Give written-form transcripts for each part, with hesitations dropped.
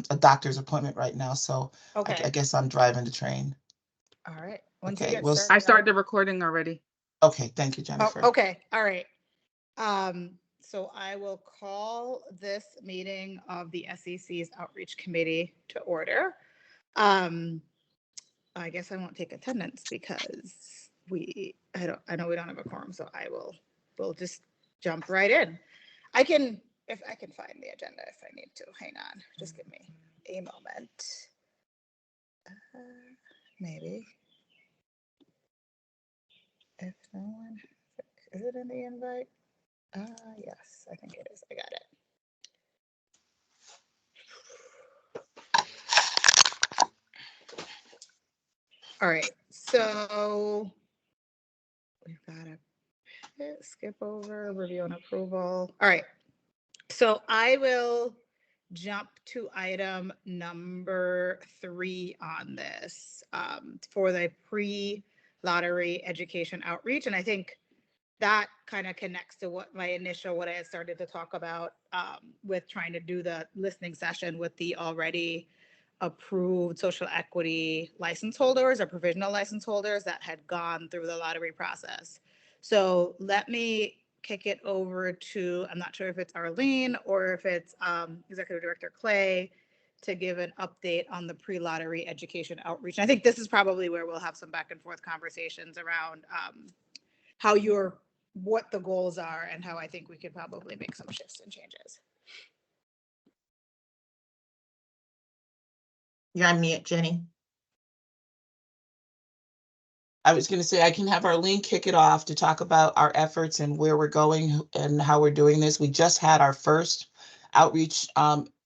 a doctor's appointment right now, so I Okay. guess I'm driving the train. All right. Once you Okay, get we'll, I started, started the recording already. okay, thank you, oh, Jennifer. okay. All right. So I will call this meeting of the SEC's Outreach Committee to order. Um, I guess I won't take attendance because I know we don't have a quorum, so we'll just jump right in. If I can find the agenda if I need to. Hang on, just give me a moment. Maybe. If no one, is it in the invite? Yes, I think it is. I got it. All right, so we've got to skip over review and approval. All right, so I will jump to item number 3 on this for the pre-lottery education outreach. And I think that kind of connects to what I had started to talk about with trying to do the listening session with the already approved social equity license holders or provisional license holders that had gone through the lottery process. So let me kick it over to, I'm not sure if it's Arlene or if it's Executive Director Clay to give an update on the pre-lottery education outreach. And I think this is probably where we'll have some back and forth conversations around what the goals are and how I think we could probably make some shifts and changes. You're on mute, Jenny. I was going to say, I can have Arlene kick it off to talk about our efforts and where we're going and how we're doing this. We just had our first outreach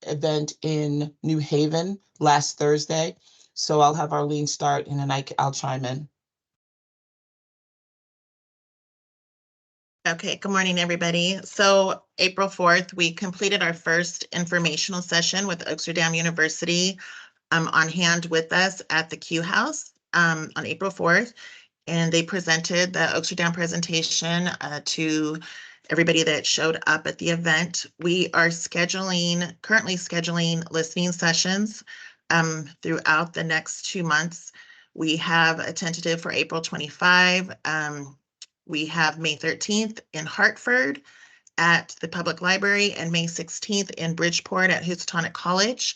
event in New Haven last Thursday. So I'll have Arlene start and then I'll chime in. Okay, good morning, everybody. So April 4th, we completed our first informational session with Oaksterdam University on hand with us at the Q House on April 4th. And they presented the Oaksterdam presentation to everybody that showed up at the event. We are currently scheduling listening sessions throughout the next 2 months. We have a tentative for April 25. We have May 13th in Hartford at the Public Library and May 16th in Bridgeport at Housatonic College.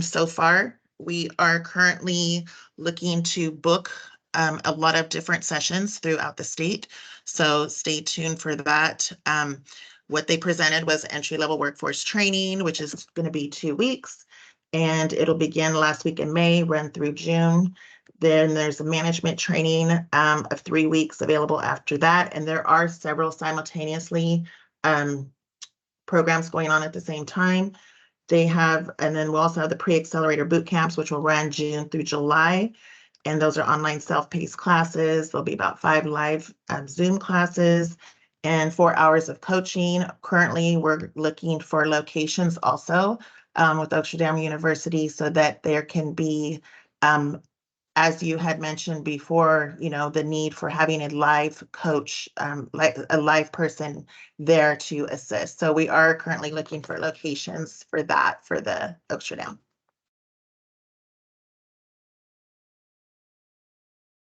So far, we are currently looking to book a lot of different sessions throughout the state. So stay tuned for that. What they presented was entry-level workforce training, which is going to be 2 weeks. And it'll begin last week in May, run through June. Then there's a management training of 3 weeks available after that. And there are several simultaneously programs going on at the same time. And then we'll also have the pre-accelerator boot camps, which will run June through July. And those are online self-paced classes. There'll be about 5 live Zoom classes and 4 hours of coaching. Currently, we're looking for locations also with Oaksterdam University so that there can be, as you had mentioned before, the need for having a live coach, like a live person there to assist. So we are currently looking for locations for that for the Oaksterdam.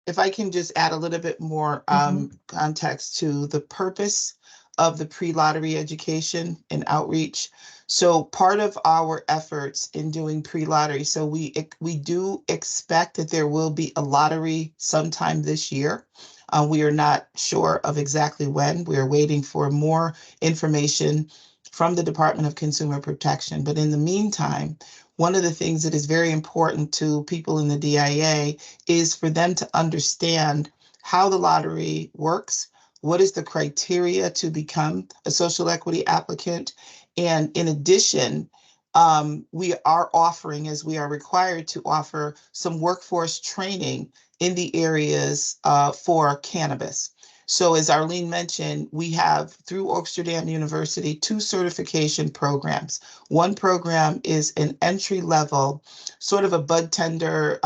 If I can just add a little bit more context to the purpose of the pre-lottery education and outreach. So part of our efforts in doing pre-lottery, so we do expect that there will be a lottery sometime this year. We are not sure of exactly when. We are waiting for more information from the Department of Consumer Protection. But in the meantime, one of the things that is very important to people in the DIA is for them to understand how the lottery works, what is the criteria to become a social equity applicant. And in addition, we are offering, as we are required to offer, some workforce training in the areas for cannabis. So as Arlene mentioned, we have through Oaksterdam University 2 certification programs. One program is an entry level, sort of a bud tender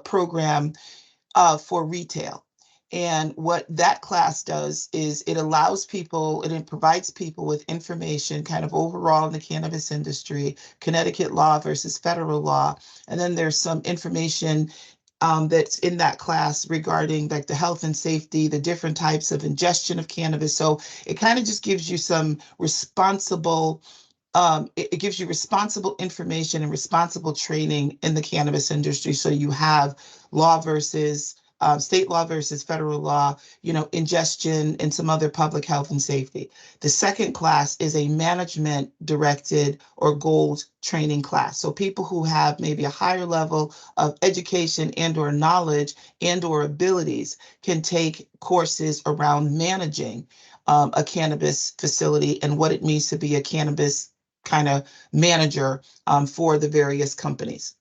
program for retail. And what that class does is it allows people, and it provides people with information kind of overall in the cannabis industry, Connecticut law versus federal law. And then there's some information that's in that class regarding like the health and safety, the different types of ingestion of cannabis. So it kind of just gives you some responsible it gives you responsible information and responsible training in the cannabis industry. So you have law versus state law versus federal law, ingestion and some other public health and safety. The second class is a management directed or gold training class. So people who have maybe a higher level of education and or knowledge and or abilities can take courses around managing a cannabis facility and what it means to be a cannabis kind of manager for the various companies.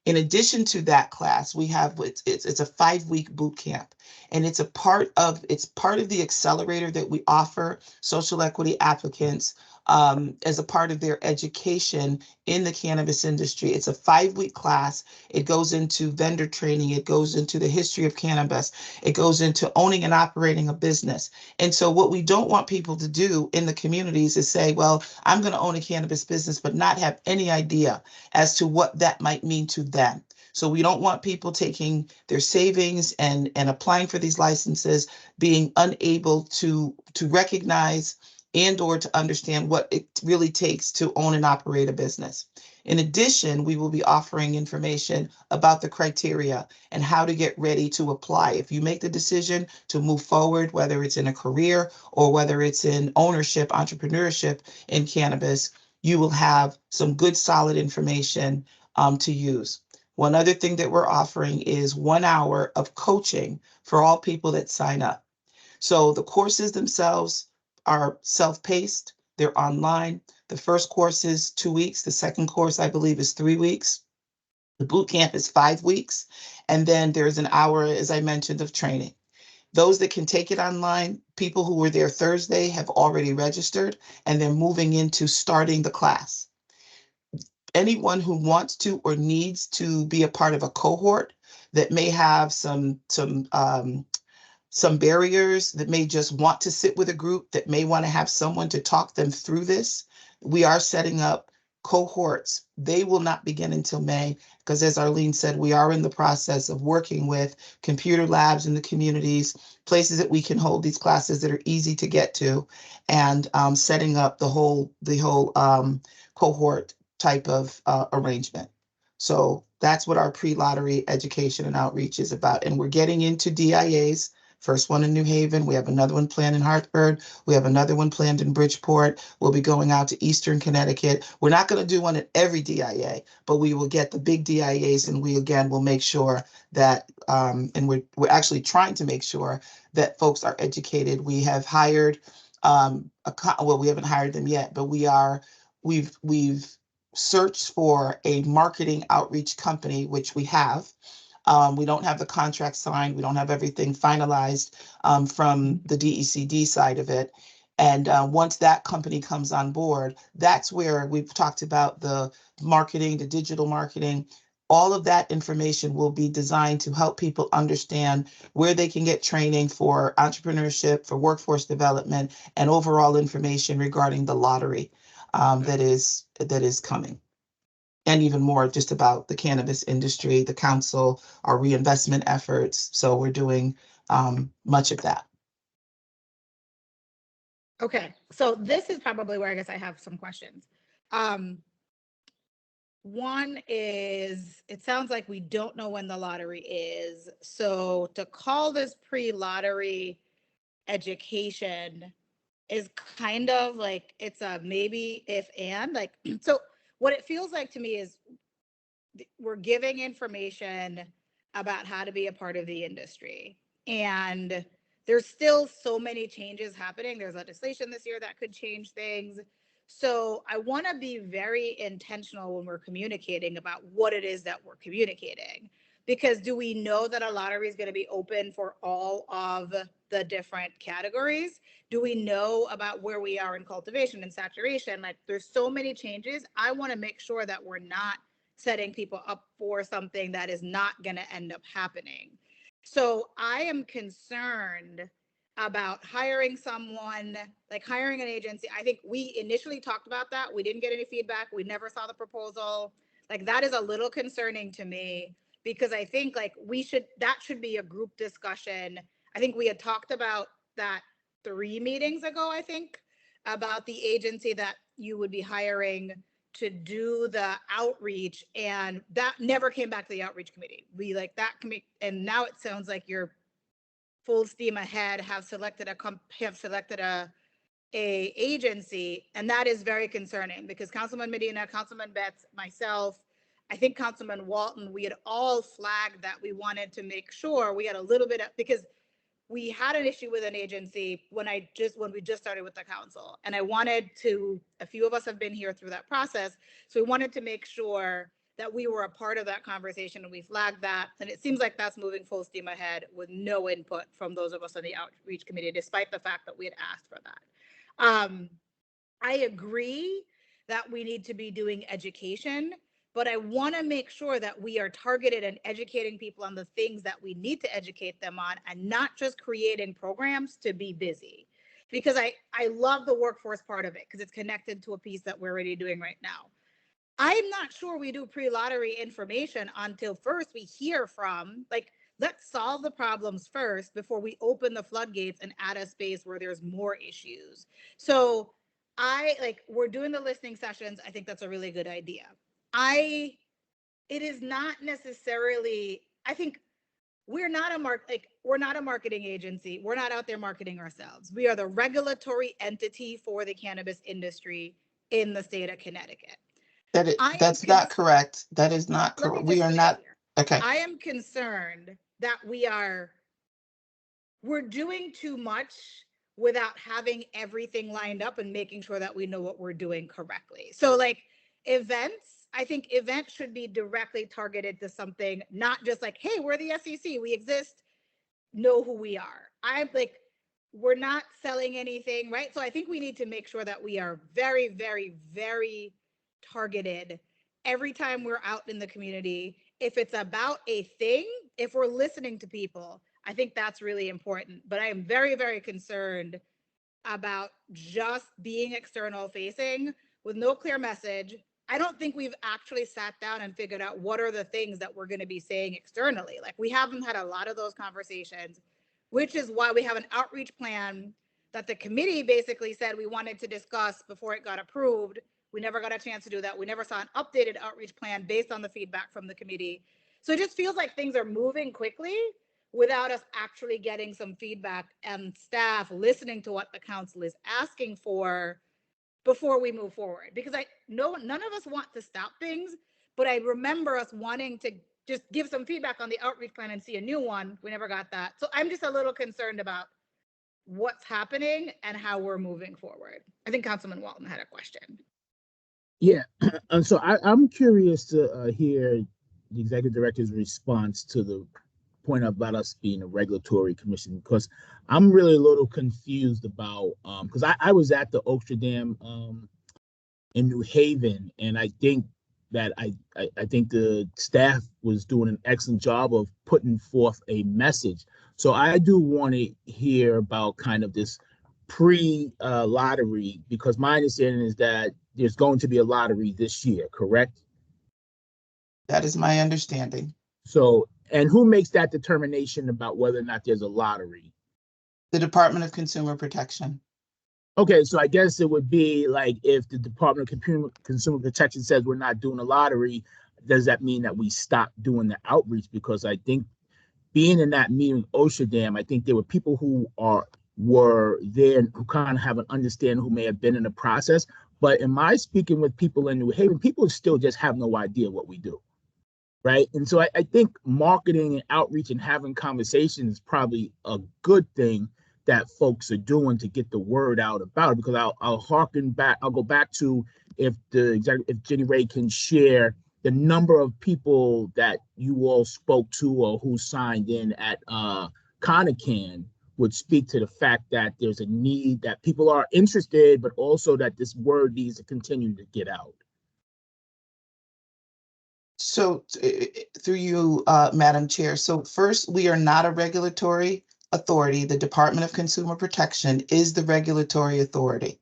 In addition to that class, we have it's a 5-week boot camp, and it's part of the accelerator that we offer social equity applicants as a part of their education in the cannabis industry. It's a 5-week class. It goes into vendor training. It goes into the history of cannabis. It goes into owning and operating a business. And so what we don't want people to do in the communities is say, well, I'm going to own a cannabis business, but not have any idea as to what that might mean to them. So we don't want people taking their savings and applying for these licenses, being unable to recognize and or to understand what it really takes to own and operate a business. In addition, we will be offering information about the criteria and how to get ready to apply. If you make the decision to move forward, whether it's in a career or whether it's in ownership, entrepreneurship in cannabis, you will have some good, solid information to use. One other thing that we're offering is 1 hour of coaching for all people that sign up. So the courses themselves are self-paced, they're online. The first course is 2 weeks. The second course, I believe, is 3 weeks. The boot camp is 5 weeks. And then there's an hour, as I mentioned, of training. Those that can take it online, people who were there Thursday have already registered and they're moving into starting the class. Anyone who wants to or needs to be a part of a cohort that may have some barriers, that may just want to sit with a group, that may want to have someone to talk them through this, we are setting up cohorts. They will not begin until May, because as Arlene said, we are in the process of working with computer labs in the communities, places that we can hold these classes that are easy to get to, and setting up the whole cohort type of arrangement. So that's what our pre-lottery education and outreach is about. And we're getting into DIAs. First one in New Haven. We have another one planned in Hartford. We have another one planned in Bridgeport. We'll be going out to Eastern Connecticut. We're not going to do one at every DIA, but we will get the big DIAs, and we again will make sure that, and we're actually trying to make sure that folks are educated. We have hired well, we haven't hired them yet, but we've searched for a marketing outreach company, which we have. We don't have the contract signed. We don't have everything finalized from the DECD side of it. And once that company comes on board, that's where we've talked about the marketing, the digital marketing. All of that information will be designed to help people understand where they can get training for entrepreneurship, for workforce development, and overall information regarding the lottery that is coming. And even more just about the cannabis industry, the council, our reinvestment efforts. So we're doing much of that. Okay, so this is probably where I guess I have some questions. One is, it sounds like we don't know when the lottery is. So to call this pre-lottery education is kind of like, it's a maybe if and like, so what it feels like to me is we're giving information about how to be a part of the industry. And there's still so many changes happening. There's legislation this year that could change things. So I want to be very intentional when we're communicating about what it is that we're communicating. Because do we know that a lottery is going to be open for all of the different categories? Do we know about where we are in cultivation and saturation? Like there's so many changes. I want to make sure that we're not setting people up for something that is not going to end up happening. So I am concerned about hiring someone, like hiring an agency. I think we initially talked about that. We didn't get any feedback. We never saw the proposal. Like that is a little concerning to me because I think like that should be a group discussion. I think we had talked about that 3 meetings ago, I think, about the agency that you would be hiring to do the outreach, and that never came back to the outreach committee. We like that committee, and now it sounds like you're full steam ahead, have selected a agency, and that is very concerning because Councilman Medina, Councilman Betts, myself, I think Councilman Walton, we had all flagged that we wanted to make sure we had a little bit of, because we had an issue with an agency when we just started with the council, and I wanted to, a few of us have been here through that process, so we wanted to make sure that we were a part of that conversation, and we flagged that, and it seems like that's moving full steam ahead with no input from those of us on the outreach committee, despite the fact that we had asked for that. I agree that we need to be doing education, but I want to make sure that we are targeted and educating people on the things that we need to educate them on, and not just creating programs to be busy. Because I love the workforce part of it because it's connected to a piece that we're already doing right now. I'm not sure we do pre-lottery information until first we hear from, like, let's solve the problems first before we open the floodgates and add a space where there's more issues. So we're doing the listening sessions. I think that's a really good idea. It is not necessarily, I think we're not a marketing agency. We're not out there marketing ourselves. We are the regulatory entity for the cannabis industry in the state of Connecticut. That's not correct. That is not correct. We are not. Okay. I am concerned that we're doing too much without having everything lined up and making sure that we know what we're doing correctly. So like events, I think events should be directly targeted to something, not just like, hey, we're the SEC, we exist, know who we are. I'm like, we're not selling anything, right? So I think we need to make sure that we are very, very, very targeted every time we're out in the community. If it's about a thing, if we're listening to people, I think that's really important. But I am very, very concerned about just being external facing with no clear message. I don't think we've actually sat down and figured out what are the things that we're going to be saying externally. Like we haven't had a lot of those conversations, which is why we have an outreach plan that the committee basically said we wanted to discuss before it got approved. We never got a chance to do that. We never saw an updated outreach plan based on the feedback from the committee. So it just feels like things are moving quickly without us actually getting some feedback and staff listening to what the council is asking for before we move forward. Because none of us want to stop things, but I remember us wanting to just give some feedback on the outreach plan and see a new one. We never got that. So I'm just a little concerned about what's happening and how we're moving forward. I think Councilman Walton had a question. Yeah, and so I'm curious to hear the executive director's response to the point about us being a regulatory commission, because I'm really a little confused about because I was at the Oaksterdam in New Haven, and I think that I think the staff was doing an excellent job of putting forth a message. So I do want to hear about kind of this pre-lottery, because my understanding is that there's going to be a lottery this year, correct? That is my understanding. So, and who makes that determination about whether or not there's a lottery? The Department of Consumer Protection. Okay, so I guess it would be like if the Department of Consumer Protection says we're not doing a lottery, does that mean that we stop doing the outreach? Because I think being in that meeting, Oaksterdam, I think there were people who were there and who kind of have an understanding, who may have been in the process. But in my speaking with people in New Haven, people still just have no idea what we do, right? And so I think marketing and outreach and having conversations is probably a good thing that folks are doing to get the word out about it. Because I'll harken back, I'll go back to if Jenny Ray can share the number of people that you all spoke to or who signed in at CONACAN would speak to the fact that there's a need, that people are interested, but also that this word needs to continue to get out. So through you, Madam Chair. So first, we are not a regulatory authority. The Department of Consumer Protection is the regulatory authority.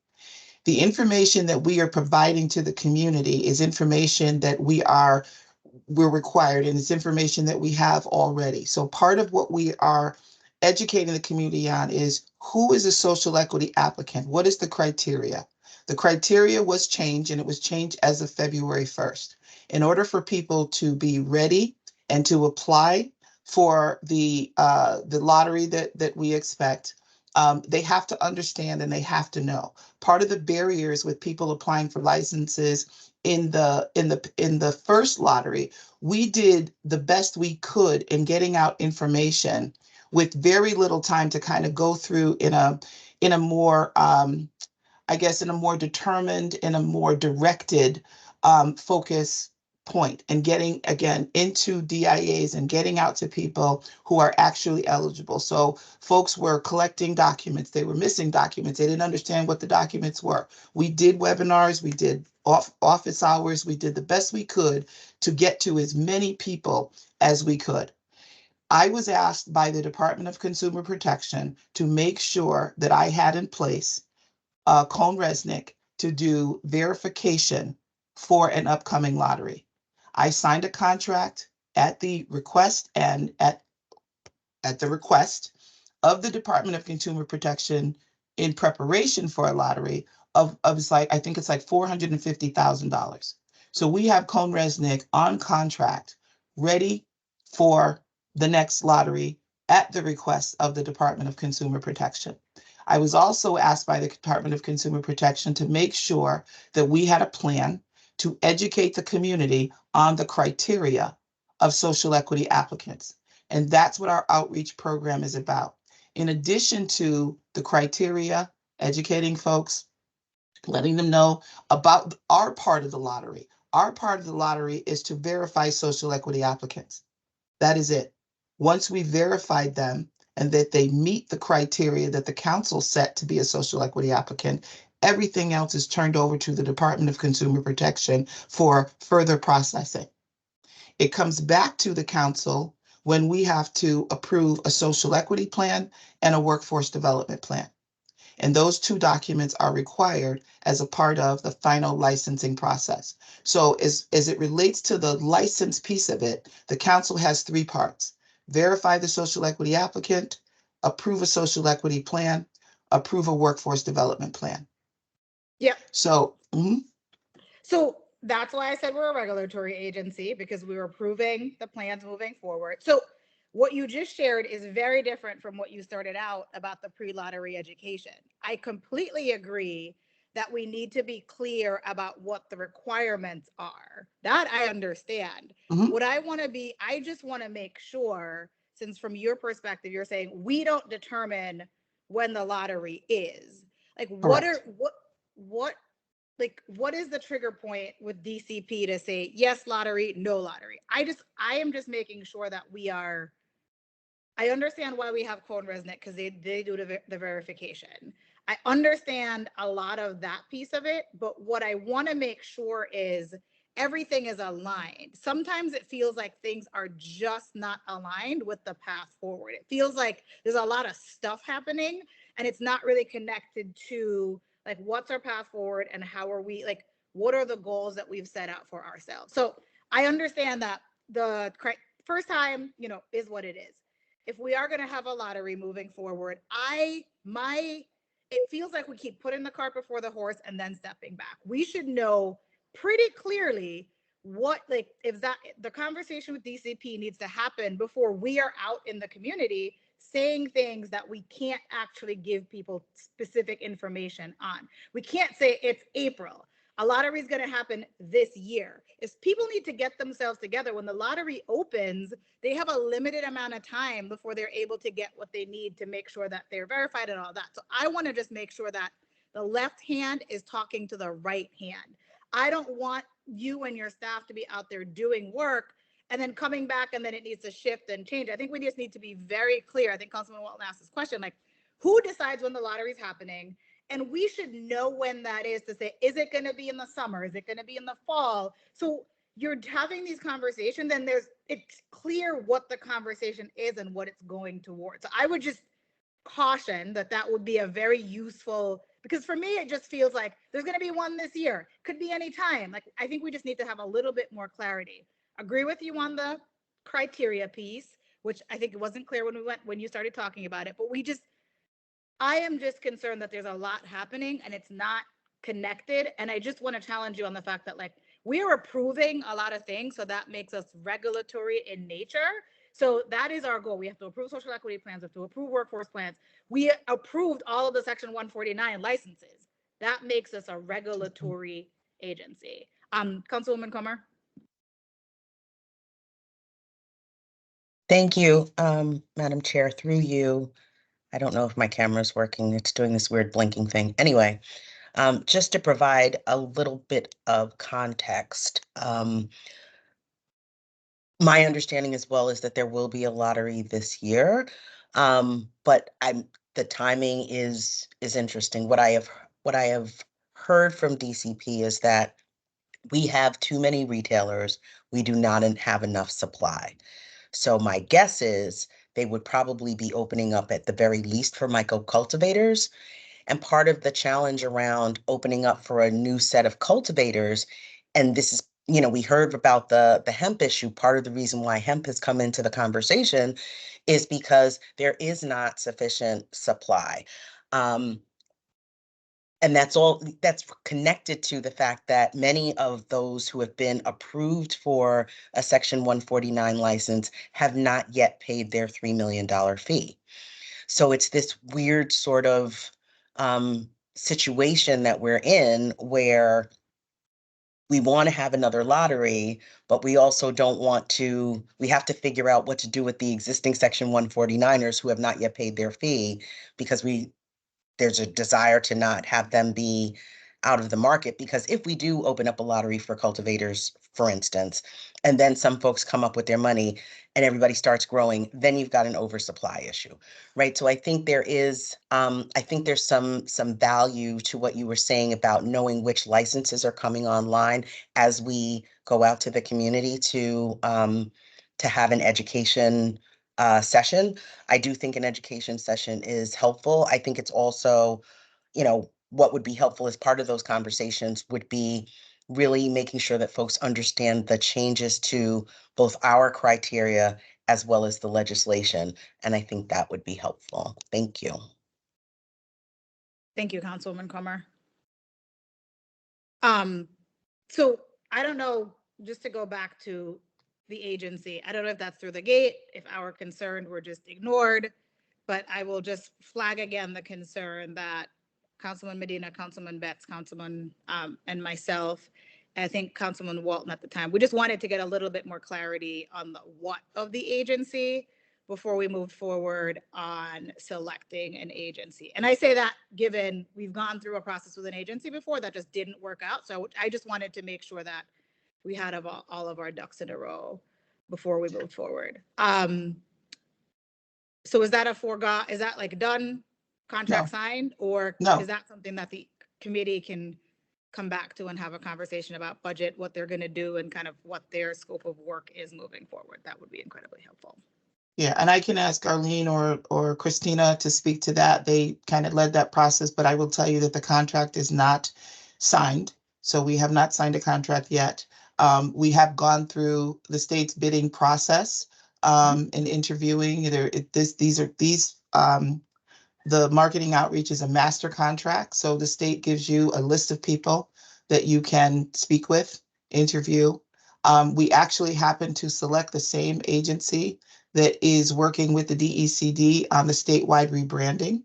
The information that we are providing to the community is information that we're required, and it's information that we have already. So part of what we are educating the community on is who is a social equity applicant? What is the criteria? The criteria was changed, and it was changed as of February 1st. In order for people to be ready and to apply for the lottery that we expect, they have to understand and they have to know. Part of the barriers with people applying for licenses in the first lottery, we did the best we could in getting out information with very little time to kind of go through in a more I guess in a more determined, in a more directed focus point, and getting again into DIAs and getting out to people who are actually eligible. So folks were collecting documents, they were missing documents, they didn't understand what the documents were. We did webinars, we did office hours, we did the best we could to get to as many people as we could. I was asked by the Department of Consumer Protection to make sure that I had in place CohnReznick to do verification for an upcoming lottery. I signed a contract at the request and at the request of the Department of Consumer Protection in preparation for a lottery of it's like, I think it's like $450,000. So we have CohnReznick on contract, ready for the next lottery at the request of the Department of Consumer Protection. I was also asked by the Department of Consumer Protection to make sure that we had a plan to educate the community on the criteria of social equity applicants. And that's what our outreach program is about. In addition to the criteria, educating folks, letting them know about our part of the lottery. Our part of the lottery is to verify social equity applicants. That is it. Once we verified them and that they meet the criteria that the council set to be a social equity applicant, everything else is turned over to the Department of Consumer Protection for further processing. It comes back to the council when we have to approve a social equity plan and a workforce development plan. And those two documents are required as a part of the final licensing process. So as it relates to the license piece of it, the council has three parts: verify the social equity applicant, approve a social equity plan, approve a workforce development plan. Yep. So, So that's why I said we're a regulatory agency, because we were approving the plans moving forward. So what you just shared is very different from what you started out about the pre-lottery education. I completely agree that we need to be clear about what the requirements are. That I understand. What I want to be, I just want to make sure, since from your perspective, you're saying we don't determine when the lottery is. Like, what is the trigger point with DCP to say yes lottery, no lottery? I am just making sure that I understand why we have CohnReznick, because they do the verification. I understand a lot of that piece of it, but what I want to make sure is everything is aligned. Sometimes it feels like things are just not aligned with the path forward. It feels like there's a lot of stuff happening and it's not really connected to like what's our path forward and how are we, like, what are the goals that we've set out for ourselves. So I understand that the first time, is what it is. If we are going to have a lottery moving forward, it feels like we keep putting the cart before the horse and then stepping back. We should know pretty clearly what, like, if that the conversation with DCP needs to happen before we are out in the community saying things that we can't actually give people specific information on. We can't say it's April. A lottery is going to happen this year. If people need to get themselves together, when the lottery opens, they have a limited amount of time before they're able to get what they need to make sure that they're verified and all that. So I want to just make sure that the left hand is talking to the right hand. I don't want you and your staff to be out there doing work and then coming back and then it needs to shift and change. I think we just need to be very clear. I think Councilman Walton asked this question, like, who decides when the lottery is happening? And we should know when that is to say, is it going to be in the summer? Is it going to be in the fall? So you're having these conversations, then it's clear what the conversation is and what it's going towards. So I would just caution that would be a very useful, because for me, it just feels like there's going to be one this year. Could be any time. Like, I think we just need to have a little bit more clarity. Agree with you on the criteria piece, which I think it wasn't clear when you started talking about it, but I am just concerned that there's a lot happening and it's not connected. And I just want to challenge you on the fact that, like, we are approving a lot of things, so that makes us regulatory in nature. So that is our goal. We have to approve social equity plans, we have to approve workforce plans. We approved all of the Section 149 licenses. That makes us a regulatory agency. Councilwoman Comer. Thank you, Madam Chair. Through you, I don't know if my camera's working. It's doing this weird blinking thing. Anyway, just to provide a little bit of context, my understanding as well is that there will be a lottery this year, but the timing is interesting. What I have heard from DCP is that we have too many retailers. We do not have enough supply. So my guess is they would probably be opening up at the very least for micro cultivators. And part of the challenge around opening up for a new set of cultivators, and this is, we heard about the hemp issue. Part of the reason why hemp has come into the conversation is because there is not sufficient supply. And that's connected to the fact that many of those who have been approved for a Section 149 license have not yet paid their $3 million fee. So it's this weird sort of situation that we're in where we want to have another lottery, but we also we have to figure out what to do with the existing Section 149ers who have not yet paid their fee, because there's a desire to not have them be out of the market. Because if we do open up a lottery for cultivators, for instance, and then some folks come up with their money and everybody starts growing, then you've got an oversupply issue, right? So I think there's some value to what you were saying about knowing which licenses are coming online as we go out to the community to have an education session. I do think an education session is helpful. I think it's also, what would be helpful as part of those conversations would be really making sure that folks understand the changes to both our criteria as well as the legislation. And I think that would be helpful. Thank you. Thank you, Councilwoman Comer. So I don't know, just to go back to the agency, I don't know if that's through the gate, if our concern were just ignored, but I will just flag again the concern that Councilman Medina, Councilman Betts, Councilman and myself, and I think Councilman Walton at the time, we just wanted to get a little bit more clarity on the what of the agency before we move forward on selecting an agency. And I say that given we've gone through a process with an agency before that just didn't work out. So I just wanted to make sure that we had all of our ducks in a row before we move forward. So is that is that like done, contract signed, or is that something that the committee can come back to and have a conversation about budget, what they're going to do, and kind of what their scope of work is moving forward? That would be incredibly helpful. Yeah, and I can ask Arlene or Christina to speak to that. They kind of led that process, but I will tell you that the contract is not signed. So we have not signed a contract yet. We have gone through the state's bidding process and interviewing. The marketing outreach is a master contract. So the state gives you a list of people that you can speak with, interview. We actually happen to select the same agency that is working with the DECD on the statewide rebranding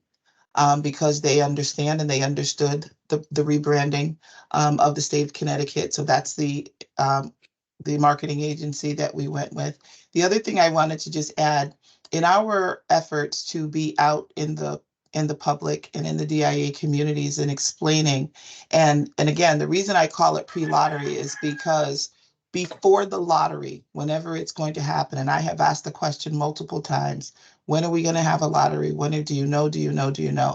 because they understand and they understood the rebranding of the state of Connecticut. So that's the marketing agency that we went with. The other thing I wanted to just add, in our efforts to be out in the public and in the DIA communities and explaining, and again, the reason I call it pre-lottery is because before the lottery, whenever it's going to happen, and I have asked the question multiple times, when are we going to have a lottery? When do you know?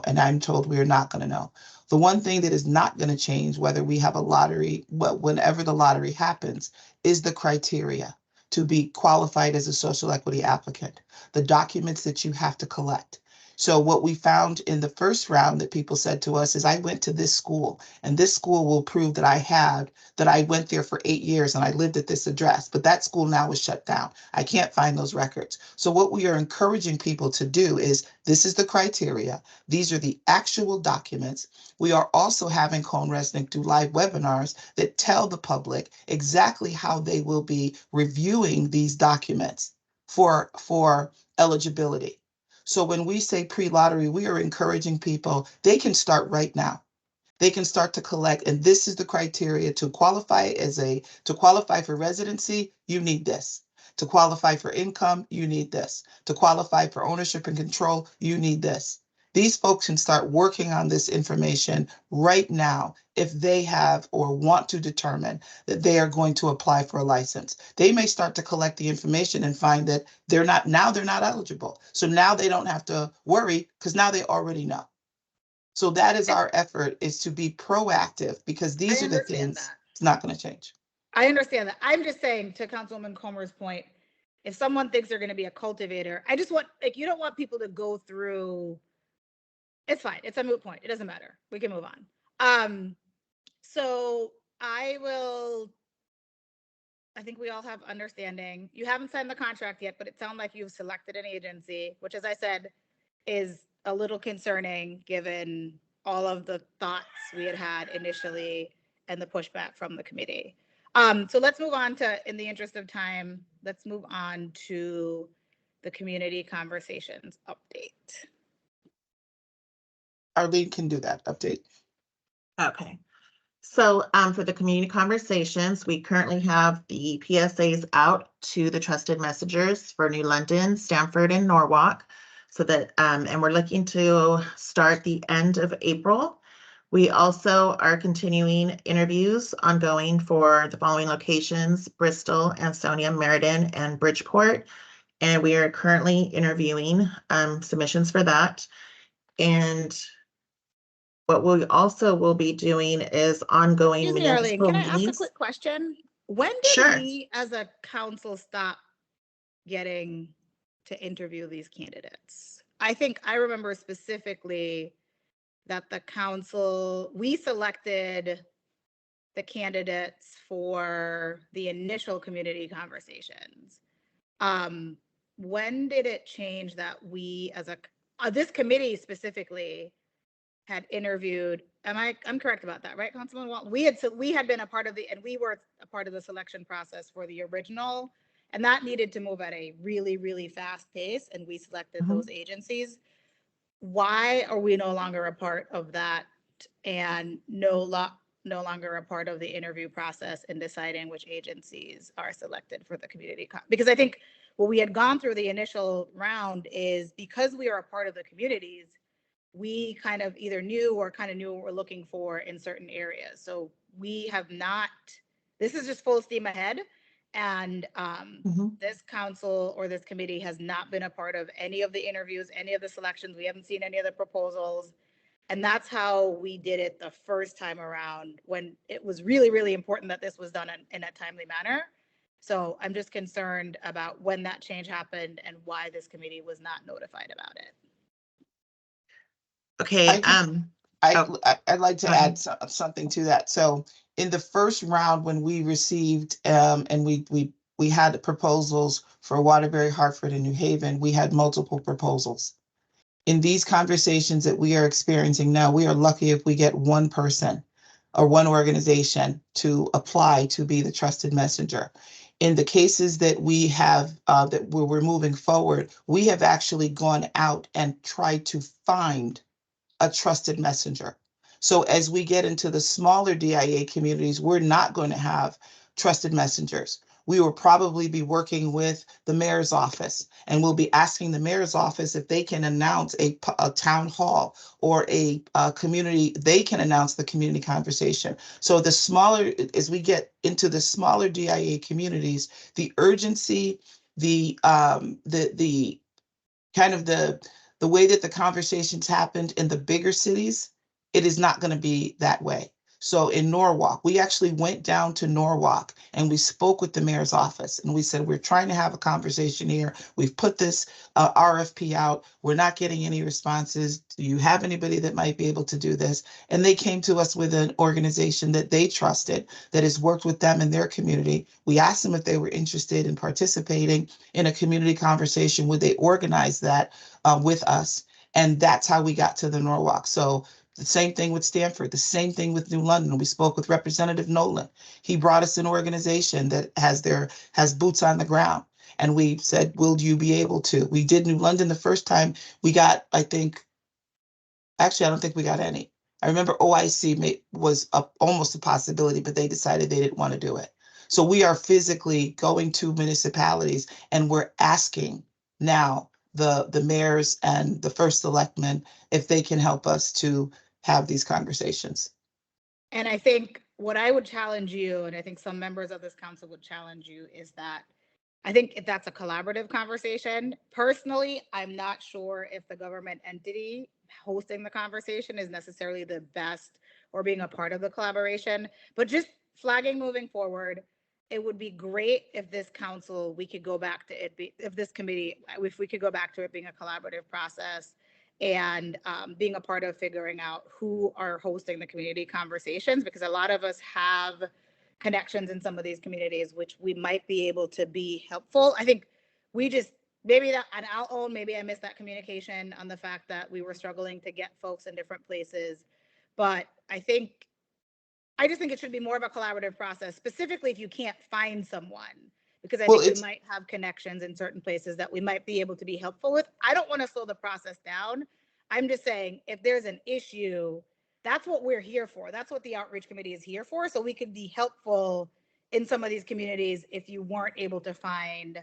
And I'm told we're not going to know. The one thing that is not going to change, whether we have a lottery, whenever the lottery happens, is the criteria to be qualified as a social equity applicant, the documents that you have to collect. So what we found in the first round that people said to us is, I went to this school and this school will prove that I went there for 8 years and I lived at this address, but that school now is shut down. I can't find those records. So what we are encouraging people to do is, this is the criteria. These are the actual documents. We are also having CohnReznick do live webinars that tell the public exactly how they will be reviewing these documents for eligibility. So when we say pre-lottery, we are encouraging people, they can start right now. They can start to collect, and this is the criteria to qualify for residency, you need this. To qualify for income, you need this. To qualify for ownership and control, you need this. These folks can start working on this information right now if they have or want to determine that they are going to apply for a license. They may start to collect the information and find that they're not eligible. So now they don't have to worry because now they already know. So that is our effort, is to be proactive, because these are the things it's not going to change. I understand that. I'm just saying, to Councilwoman Comer's point, if someone thinks they're going to be a cultivator, I just want, like, you don't want people to go through. It's fine. It's a moot point. It doesn't matter. We can move on. So I think we all have understanding. You haven't signed the contract yet, but it sounds like you've selected an agency, which, as I said, is a little concerning given all of the thoughts we had initially and the pushback from the committee. So let's move on to, in the interest of time, let's move on to the community conversations update. Arlene can do that update. Okay. So for the community conversations, we currently have the PSAs out to the trusted messengers for New London, Stamford, and Norwalk. So that, and we're looking to start the end of April. We also are continuing interviews ongoing for the following locations: Bristol, Ansonia, Meriden, and Bridgeport. And we are currently interviewing submissions for that. And what we also will be doing is ongoing. Excuse me, Arlene, can I ask a meetings. quick question? When did Sure. we as a council stop getting to interview these candidates? I think I remember specifically that the council, we selected the candidates for the initial community conversations. When did it change that we as this committee specifically had interviewed, I'm correct about that, right, Councilman Walton? We had been a part of and we were a part of the selection process for the original, and that needed to move at a really, really fast pace, and we selected those agencies. Why are we no longer a part of that and no longer a part of the interview process in deciding which agencies are selected for the community? Because I think what we had gone through the initial round is, because we are a part of the communities, we kind of either knew or kind of knew what we're looking for in certain areas. So we have not, this is just full steam ahead. And this council or this committee has not been a part of any of the interviews, any of the selections. We haven't seen any of the proposals. And that's how we did it the first time around, when it was really, really important that this was done in a timely manner. So I'm just concerned about when that change happened and why this committee was not notified about it. Okay. I'd like to add something to that. So in the first round, when we received and we had proposals for Waterbury, Hartford, and New Haven, we had multiple proposals. In these conversations that we are experiencing now, we are lucky if we get one person or one organization to apply to be the trusted messenger. In the cases that we have, that we're moving forward, we have actually gone out and tried to find a trusted messenger. So as we get into the smaller DIA communities, we're not going to have trusted messengers. We will probably be working with the mayor's office, and we'll be asking the mayor's office if they can announce a town hall or a community, they can announce the community conversation. So the smaller, as we get into the smaller DIA communities, the urgency, the kind of the way that the conversations happened in the bigger cities It is not going to be that way. So in Norwalk, we actually went down to Norwalk and we spoke with the mayor's office and we said, we're trying to have a conversation here. We've put this RFP out. We're not getting any responses. Do you have anybody that might be able to do this? And they came to us with an organization that they trusted that has worked with them in their community. We asked them if they were interested in participating in a community conversation. Would they organize that with us? And that's how we got to the Norwalk. So the same thing with Stanford, the same thing with New London. We spoke with Representative Nolan. He brought us an organization that has boots on the ground. And we said, will you be able to? We did New London the first time. We got, I don't think we got any. I remember OIC was almost a possibility, but they decided they didn't want to do it. So we are physically going to municipalities and we're asking now the mayors and the first selectmen if they can help us to have these conversations. And I think what I would challenge you, and I think some members of this council would challenge you, is that I think if that's a collaborative conversation. Personally, I'm not sure if the government entity hosting the conversation is necessarily the best or being a part of the collaboration, but just flagging moving forward, it would be great if this council, we could go back to it, if this committee, if we could go back to it being a collaborative process and being a part of figuring out who are hosting the community conversations, because a lot of us have connections in some of these communities, which we might be able to be helpful. I think we just, maybe that, and I'll own, maybe I missed that communication on the fact that we were struggling to get folks in different places. But I just think it should be more of a collaborative process, specifically if you can't find someone, because I think we might have connections in certain places that we might be able to be helpful with. I don't want to slow the process down. I'm just saying if there's an issue, that's what we're here for. That's what the outreach committee is here for. So we could be helpful in some of these communities if you weren't able to find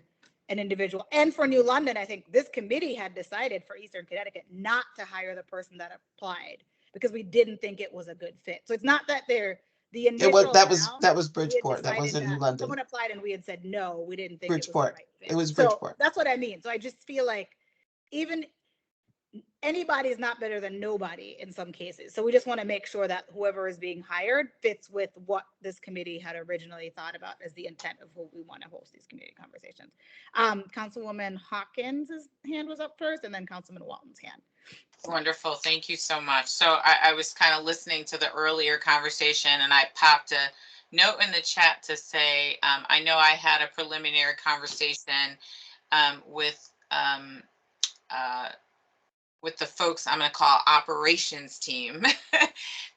an individual. And for New London, I think this committee had decided for Eastern Connecticut not to hire the person that applied because we didn't think it was a good fit. So it's not that they're the initial that was Bridgeport. That wasn't New London. Someone applied and we had said no, we didn't think Bridgeport. It was the right fit. It was Bridgeport. So that's what I mean. So I just feel like even anybody is not better than nobody in some cases. So we just want to make sure that whoever is being hired fits with what this committee had originally thought about as the intent of who we want to host these community conversations. Councilwoman Hawkins' hand was up first and then Councilman Walton's hand. Wonderful. Thank you so much. So I was kind of listening to the earlier conversation and I popped a note in the chat to say, I know I had a preliminary conversation with the folks I'm going to call operations team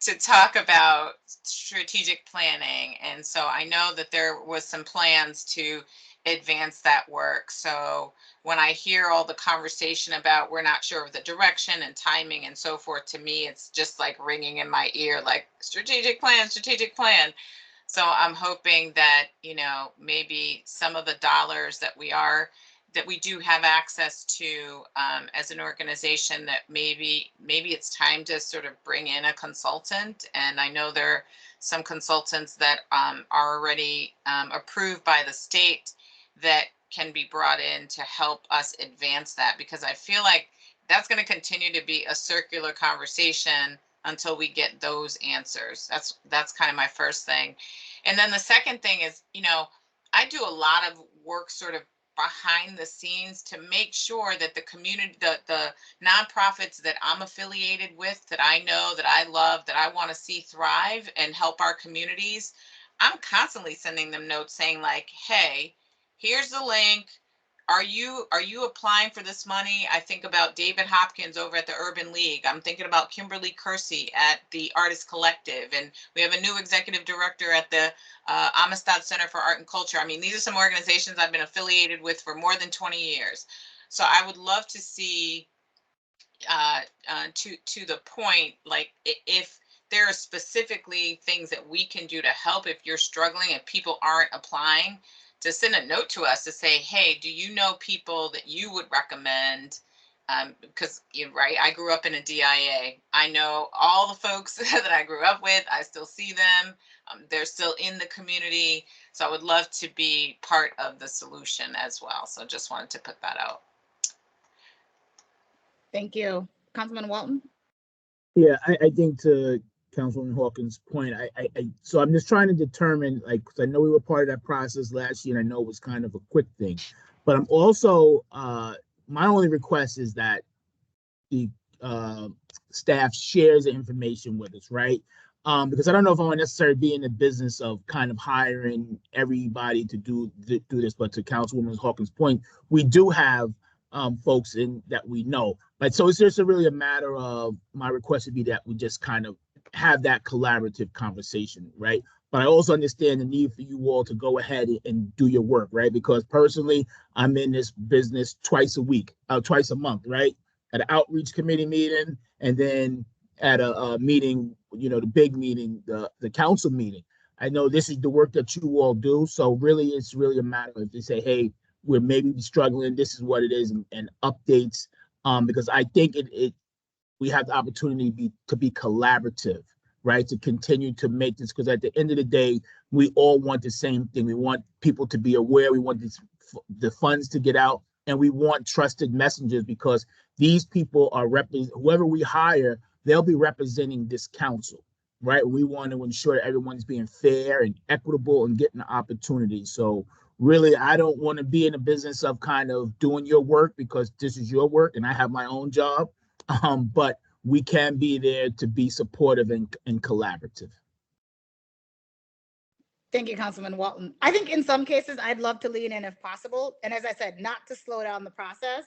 to talk about strategic planning. And so I know that there was some plans to advance that work. So when I hear all the conversation about we're not sure of the direction and timing and so forth, to me, it's just like ringing in my ear, like strategic plan, strategic plan. So I'm hoping that, maybe some of the dollars that we do have access to as an organization, that maybe it's time to sort of bring in a consultant. And I know there are some consultants that are already approved by the state that can be brought in to help us advance that, because I feel like that's going to continue to be a circular conversation until we get those answers. That's kind of my first thing. And then the second thing is, I do a lot of work sort of behind the scenes to make sure that the community, the nonprofits that I'm affiliated with, that I know, that I love, that I want to see thrive and help our communities, I'm constantly sending them notes saying like, hey, here's the link. Are you applying for this money? I think about David Hopkins over at the Urban League. I'm thinking about Kimberly Kersey at the Artist Collective. And we have a new executive director at the Amistad Center for Art and Culture. I mean, these are some organizations I've been affiliated with for more than 20 years. So I would love to see, to the point, like if there are specifically things that we can do to help if you're struggling, if people aren't applying, to send a note to us to say, hey, do you know people that you would recommend? Because you're right, I grew up in a DIA. I know all the folks that I grew up with. I still see them. They're still in the community. So I would love to be part of the solution as well. So just wanted to put that out. Thank you. Councilman Walton? Yeah, I think to Councilwoman Hawkins' point, so I'm just trying to determine, like, because I know we were part of that process last year, and I know it was kind of a quick thing, but I'm also, my only request is that the staff shares the information with us, right? Because I don't know if I want to necessarily be in the business of kind of hiring everybody to do this, but to Councilwoman Hawkins' point, we do have folks in that we know. But so it's just really a matter of, my request would be that we just kind of have that collaborative conversation, right? But I also understand the need for you all to go ahead and do your work, right? Because personally, I'm in this business twice a month, right? At an outreach committee meeting, and then at a meeting, the big meeting, the council meeting. I know this is the work that you all do. So really, it's really a matter of, they say, hey, we're maybe struggling, this is what it is, and updates. Because I think we have the opportunity to be collaborative, right? To continue to make this, because at the end of the day, we all want the same thing. We want people to be aware. We want the funds to get out, and we want trusted messengers, because these people are whoever we hire, they'll be representing this council, right? We want to ensure that everyone's being fair and equitable and getting the opportunity. So really, I don't want to be in the business of kind of doing your work, because this is your work and I have my own job. But we can be there to be supportive and collaborative. Thank you, Councilman Walton. I think in some cases, I'd love to lean in if possible. And as I said, not to slow down the process,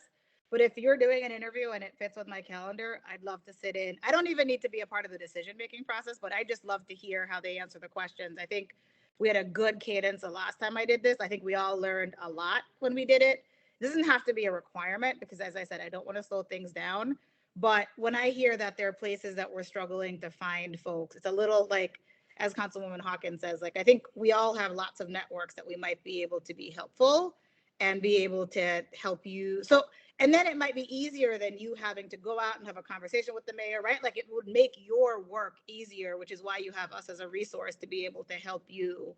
but if you're doing an interview and it fits with my calendar, I'd love to sit in. I don't even need to be a part of the decision-making process, but I just love to hear how they answer the questions. I think we had a good cadence the last time I did this. I think we all learned a lot when we did it. It doesn't have to be a requirement, because as I said, I don't want to slow things down. But when I hear that there are places that we're struggling to find folks, it's a little like, as Councilwoman Hawkins says, like, I think we all have lots of networks that we might be able to be helpful and be able to help you. So, and then it might be easier than you having to go out and have a conversation with the mayor, right? Like, it would make your work easier, which is why you have us as a resource to be able to help you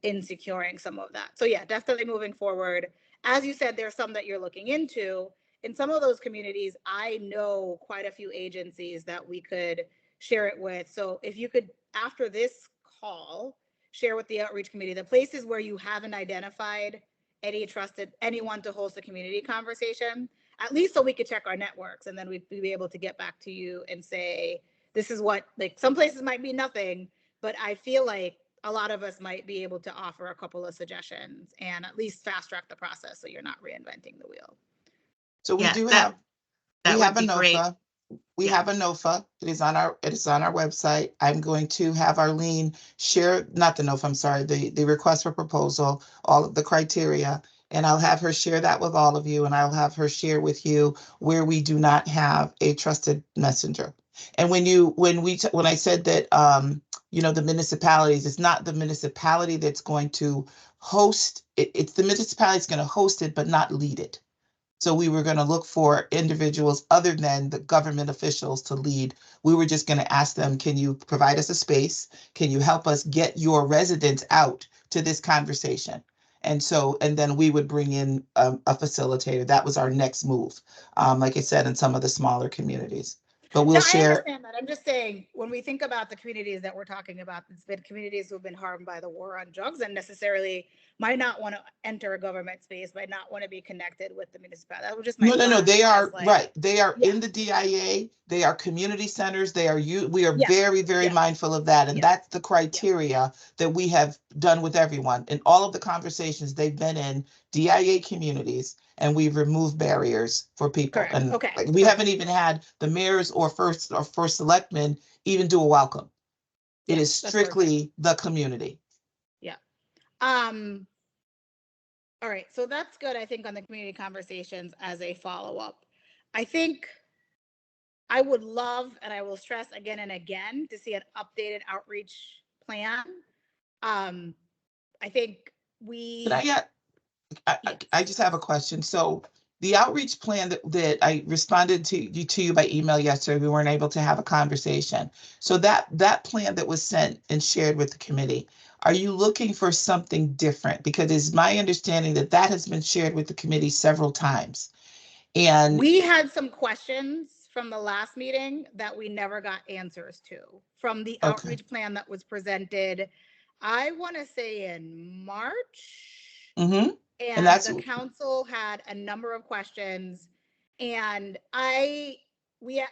in securing some of that. So yeah, definitely moving forward. As you said, there's some that you're looking into. In some of those communities, I know quite a few agencies that we could share it with. So if you could, after this call, share with the outreach committee the places where you haven't identified anyone to host a community conversation, at least so we could check our networks, and then we'd be able to get back to you and say, this is what, like, some places might be nothing, but I feel like a lot of us might be able to offer a couple of suggestions and at least fast track the process so you're not reinventing the wheel. So we Yeah, do that we would have a be great. NOFA. We Yeah. have a NOFA. It is on our website. I'm going to have Arlene share, not the NOFA, I'm sorry, the request for proposal, all of the criteria, and I'll have her share that with all of you, and I'll have her share with you where we do not have a trusted messenger. And when I said that, the municipalities, it's not the municipality that's going to host it. It's the municipality that's going to host it, but not lead it. So we were going to look for individuals other than the government officials to lead. We were just going to ask them, can you provide us a space? Can you help us get your residents out to this conversation? And then we would bring in a facilitator. That was our next move. Like I said, in some of the smaller communities. But we'll No, I share. understand that. I'm just saying, when we think about the communities that we're talking about, it's been communities who've been harmed by the war on drugs and necessarily might not want to enter a government space, might not want to be connected with the municipality. That was just my No, thought they are as, like, right. They are Yeah. in the DIA. They are community centers. We are Yeah. very, very Yeah. mindful of that. And Yeah. that's the criteria that we have done with everyone. In all of the conversations, they've been in DIA communities, and we've removed barriers for people. Correct. And Okay. we haven't even had the mayors or first selectmen even do a welcome. It Yeah, is that's strictly the community. Yeah. All right. So that's good, I think, on the community conversations as a follow-up. I think I would love, and I will stress again and again, to see an updated outreach plan. I think we. I just have a question. So the outreach plan that I responded to you by email yesterday, we weren't able to have a conversation. So that plan that was sent and shared with the committee, are you looking for something different? Because it's my understanding that has been shared with the committee several times. And we had some questions from the last meeting that we never got answers to from the Okay. outreach plan that was presented, I want to say in March. Mm-hmm. And that's- the council had a number of questions and we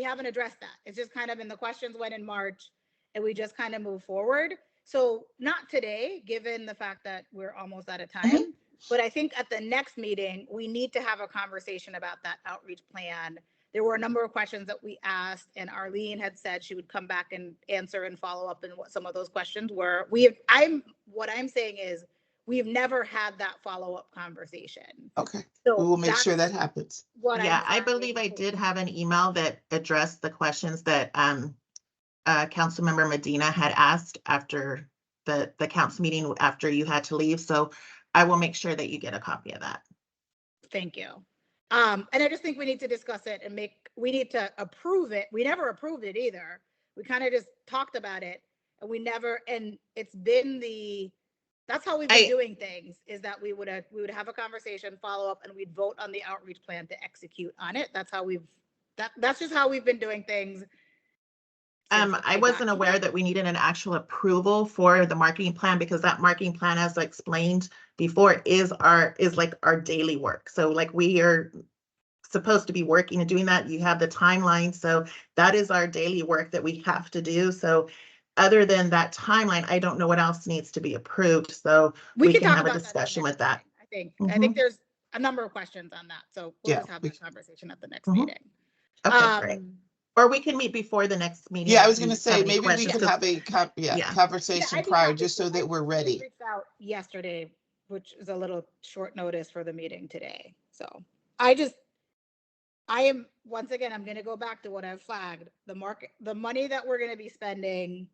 haven't addressed that. It's just kind of, and the questions went in March and we just kind of moved forward. So not today, given the fact that we're almost out of time, but I think at the next meeting, we need to have a conversation about that outreach plan. There were a number of questions that we asked and Arlene had said she would come back and answer and follow up and what some of those questions were. What I'm saying is we've never had that follow-up conversation. Okay. So We will make sure that's that happens. what Yeah, I'm I believe I asking did for. have an email that addressed the questions that Councilmember Medina had asked after the council meeting after you had to leave. So I will make sure that you get a copy of that. Thank you. And I just think we need to discuss it and we need to approve it. We never approved it either. We kind of just talked about it and it's been that's how we've been doing things, is that we would have a conversation, follow up, and we'd vote on the outreach plan to execute on it. That's just how we've been doing things. I wasn't aware that we needed an actual approval for the marketing plan because that marketing plan, as I explained before, is like our daily work. So like we are supposed to be working and doing that. You have the timeline. So that is our daily work that we have to do. So other than that timeline, I don't know what else needs to be approved. So we can have a discussion with that. I think there's a number of questions on that. So we'll just have that conversation at the next meeting. Okay, great. Or we can meet before the next meeting. Yeah, I was going to say, maybe we could have a conversation prior, just so that we're ready. I reached out yesterday, which is a little short notice for the meeting today. So I'm going to go back to what I've flagged. The money that we're going to be spending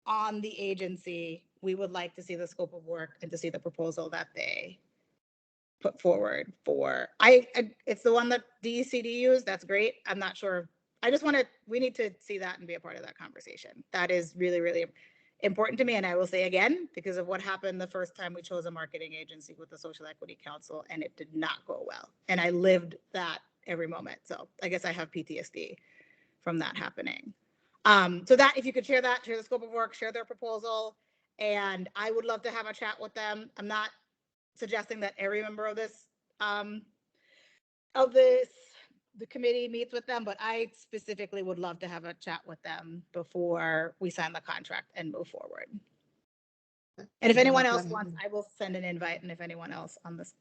on the agency, we would like to see the scope of work and to see the proposal that they put forward for. It's the one that DECD used. That's great. I'm not sure. We need to see that and be a part of that conversation. That is really, really important to me. And I will say again, because of what happened the first time we chose a marketing agency with the Social Equity Council, and it did not go well. And I lived that every moment. So I guess I have PTSD from that happening. So that, if you could share the scope of work, share their proposal, and I would love to have a chat with them. I'm not suggesting that every member of the committee meets with them, but I specifically would love to have a chat with them before we sign the contract and move forward. And if anyone else wants, I will send an invite. And if anyone else on this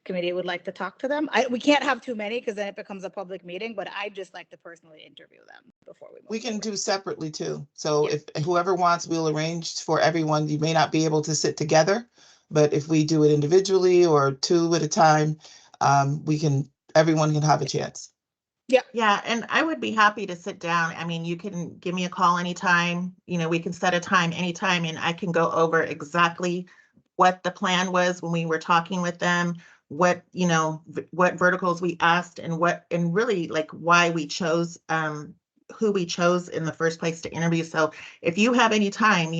committee would like to talk to them, we can't have too many because then it becomes a public meeting, but I'd just like to personally interview them before we move We can forward. do separately too. So if whoever wants, we'll arrange for everyone. You may not be able to sit together, but if we do it individually or two at a time, everyone can have a chance. Yeah, and I would be happy to sit down. I mean, you can give me a call anytime, we can set a time anytime and I can go over exactly what the plan was when we were talking with them, what verticals we asked and really like why we chose, who we chose in the first place to interview. So if you have any time,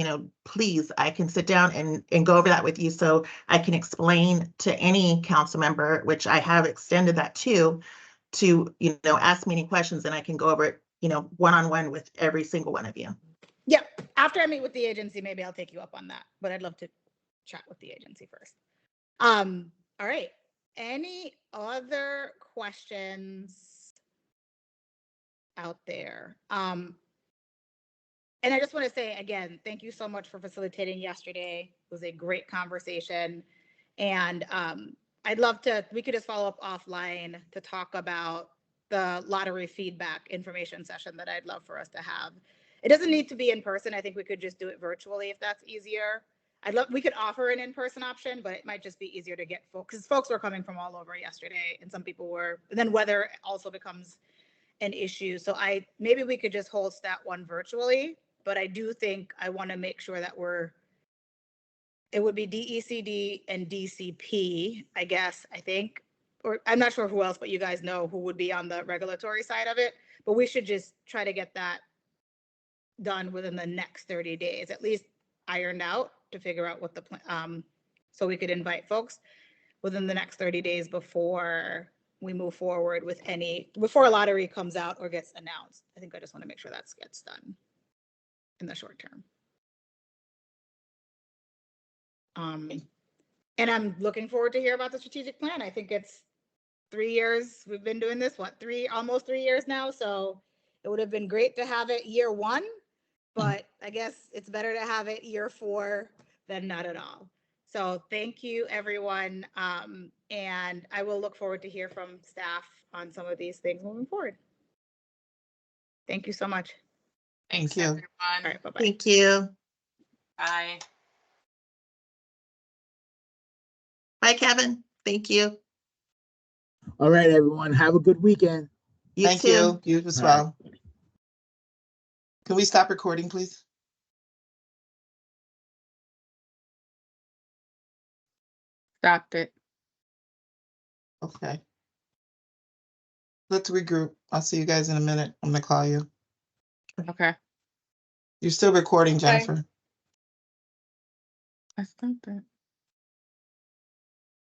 please, I can sit down and go over that with you so I can explain to any council member, which I have extended that to ask me any questions and I can go over it, one-on-one with every single one of you. Yeah. After I meet with the agency, maybe I'll take you up on that, but I'd love to chat with the agency first. All right. Any other questions out there? And I just want to say again, thank you so much for facilitating yesterday. It was a great conversation. And we could just follow up offline to talk about the lottery feedback information session that I'd love for us to have. It doesn't need to be in person. I think we could just do it virtually if that's easier. We could offer an in-person option, but it might just be easier to get folks, because folks were coming from all over yesterday and some people were, and then weather also becomes an issue. So maybe we could just host that one virtually, but I do think I want to make sure that it would be DECD and DCP, I think, or I'm not sure who else, but you guys know who would be on the regulatory side of it, but we should just try to get that done within the next 30 days, at least ironed out to figure out what the plan, so we could invite folks within the next 30 days before we move forward with any, before a lottery comes out or gets announced. I think I just want to make sure that gets done in the short term. And I'm looking forward to hear about the strategic plan. I think it's 3 years. We've been doing this, what, almost 3 years now. So it would have been great to have it year 1, but I guess it's better to have it year 4 than not at all. So thank you, everyone. And I will look forward to hear from staff on some of these things moving forward. Thank you so much. Thanks, you. everyone. All right, bye-bye. Thank you. Bye. Bye, Kevin. Thank you. All right, everyone. Have a good weekend. You Thank too. you. You as All right. well. Can we stop recording, please? Stopped it. Okay. Let's regroup. I'll see you guys in a minute. I'm gonna call you. Okay. You're still recording, Okay. Jennifer. I stopped it.